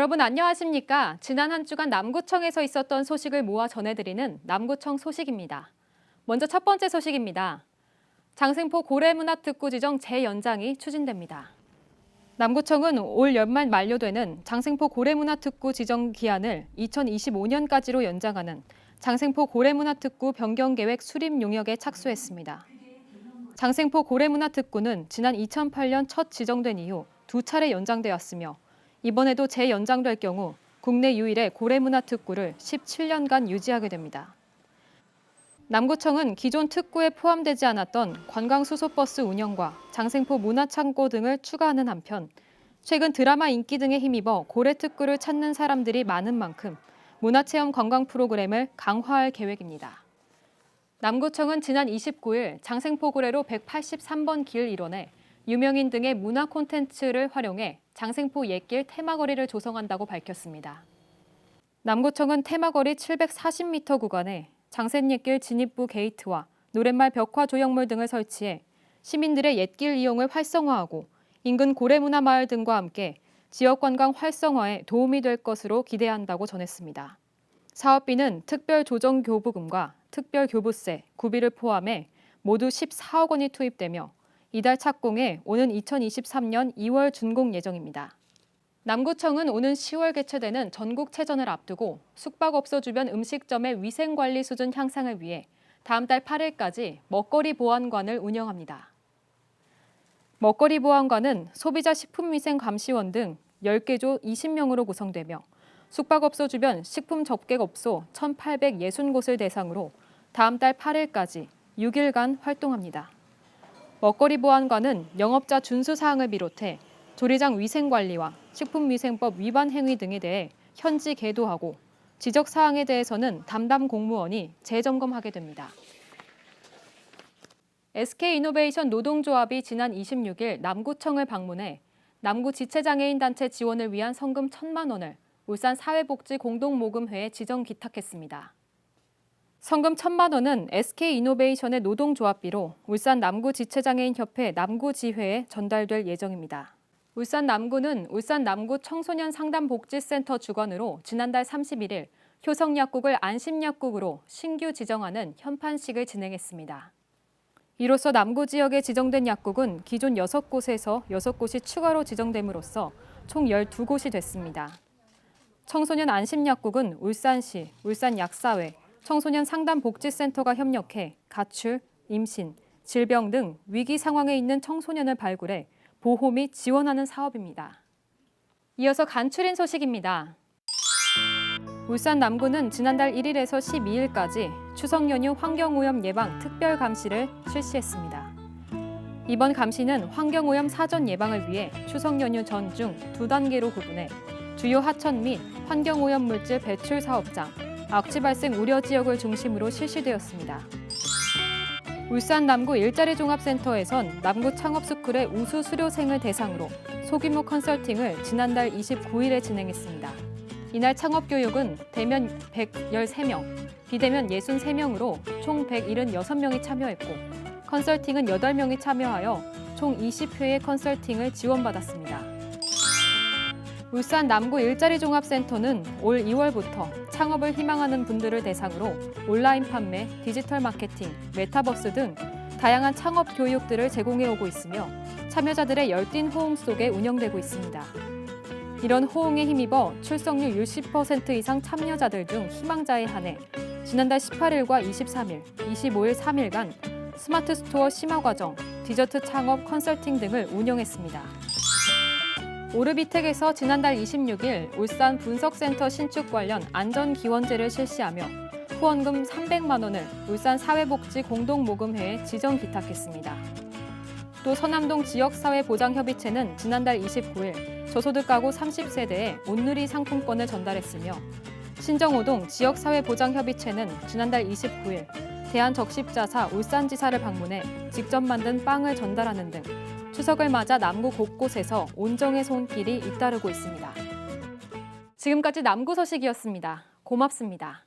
여러분 안녕하십니까? 지난 한 주간 남구청에서 있었던 소식을 모아 전해드리는 남구청 소식입니다. 먼저 첫 번째 소식입니다. 장생포 고래문화특구 지정 재연장이 추진됩니다. 남구청은 올 연말 만료되는 장생포 고래문화특구 지정 기한을 2025년까지로 연장하는 장생포 고래문화특구 변경계획 수립 용역에 착수했습니다. 장생포 고래문화특구는 지난 2008년 첫 지정된 이후 두 차례 연장되었으며 이번에도 재연장될 경우 국내 유일의 고래문화특구를 17년간 유지하게 됩니다. 남구청은 기존 특구에 포함되지 않았던 관광수소버스 운영과 장생포 문화창고 등을 추가하는 한편 최근 드라마 인기 등에 힘입어 고래특구를 찾는 사람들이 많은 만큼 문화체험 관광 프로그램을 강화할 계획입니다. 남구청은 지난 29일 장생포 고래로 183번 길 일원에 유명인 등의 문화 콘텐츠를 활용해 장생포 옛길 테마거리를 조성한다고 밝혔습니다. 남구청은 테마거리 740m 구간에 장센옛길 진입부 게이트와 노랫말 벽화 조형물 등을 설치해 시민들의 옛길 이용을 활성화하고 인근 고래문화마을 등과 함께 지역관광 활성화에 도움이 될 것으로 기대한다고 전했습니다. 사업비는 특별조정교부금과 특별교부세, 구비를 포함해 모두 14억 원이 투입되며 이달 착공해 오는 2023년 2월 준공 예정입니다. 남구청은 오는 10월 개최되는 전국체전을 앞두고 숙박업소 주변 음식점의 위생관리 수준 향상을 위해 다음 달 8일까지 먹거리 보안관을 운영합니다. 먹거리 보안관은 소비자 식품위생감시원 등 10개 조 20명으로 구성되며 숙박업소 주변 식품 접객업소 1,860곳을 대상으로 다음 달 8일까지 6일간 활동합니다. 먹거리 보안관은 영업자 준수사항을 비롯해 조리장 위생관리와 식품위생법 위반 행위 등에 대해 현지 계도하고 지적사항에 대해서는 담당 공무원이 재점검하게 됩니다. SK이노베이션 노동조합이 지난 26일 남구청을 방문해 남구 지체장애인 단체 지원을 위한 성금 1,000만 원을 울산 사회복지공동모금회에 지정 기탁했습니다. 성금 1,000만 원은 SK이노베이션의 노동조합비로 울산 남구지체장애인협회 남구지회에 전달될 예정입니다. 울산 남구는 울산 남구 청소년 상담복지센터 주관으로 지난달 31일 효성약국을 안심약국으로 신규 지정하는 현판식을 진행했습니다. 이로써 남구 지역에 지정된 약국은 기존 6곳에서 6곳이 추가로 지정됨으로써 총 12곳이 됐습니다. 청소년 안심약국은 울산시, 울산약사회, 청소년 상담복지센터가 협력해 가출, 임신, 질병 등 위기 상황에 있는 청소년을 발굴해 보호 및 지원하는 사업입니다. 이어서 간추린 소식입니다. 울산 남구는 지난달 1일에서 12일까지 추석 연휴 환경오염 예방 특별감시를 실시했습니다. 이번 감시는 환경오염 사전 예방을 위해 추석 연휴 전중 2단계로 구분해 주요 하천 및 환경오염 물질 배출 사업장, 악취 발생 우려 지역을 중심으로 실시되었습니다. 울산 남구 일자리 종합센터에선 남구 창업스쿨의 우수 수료생을 대상으로 소규모 컨설팅을 지난달 29일에 진행했습니다. 이날 창업교육은 대면 113명, 비대면 63명으로 총 176명이 참여했고 컨설팅은 8명이 참여하여 총 20회의 컨설팅을 지원받았습니다. 울산 남구 일자리 종합센터는 올 2월부터 창업을 희망하는 분들을 대상으로 온라인 판매, 디지털 마케팅, 메타버스 등 다양한 창업 교육들을 제공해 오고 있으며 참여자들의 열띤 호응 속에 운영되고 있습니다. 이런 호응에 힘입어 출석률 60% 이상 참여자들 중 희망자에 한해 지난달 18일과 23일, 25일 3일간 스마트 스토어 심화과정, 디저트 창업 컨설팅 등을 운영했습니다. 오르비텍에서 지난달 26일 울산 분석센터 신축 관련 안전기원제를 실시하며 후원금 300만 원을 울산 사회복지공동모금회에 지정 기탁했습니다. 또 서남동 지역사회보장협의체는 지난달 29일 저소득 가구 30세대에 온누리 상품권을 전달했으며 신정호동 지역사회보장협의체는 지난달 29일 대한적십자사 울산지사를 방문해 직접 만든 빵을 전달하는 등 추석을 맞아 남구 곳곳에서 온정의 손길이 잇따르고 있습니다. 지금까지 남구 소식이었습니다. 고맙습니다.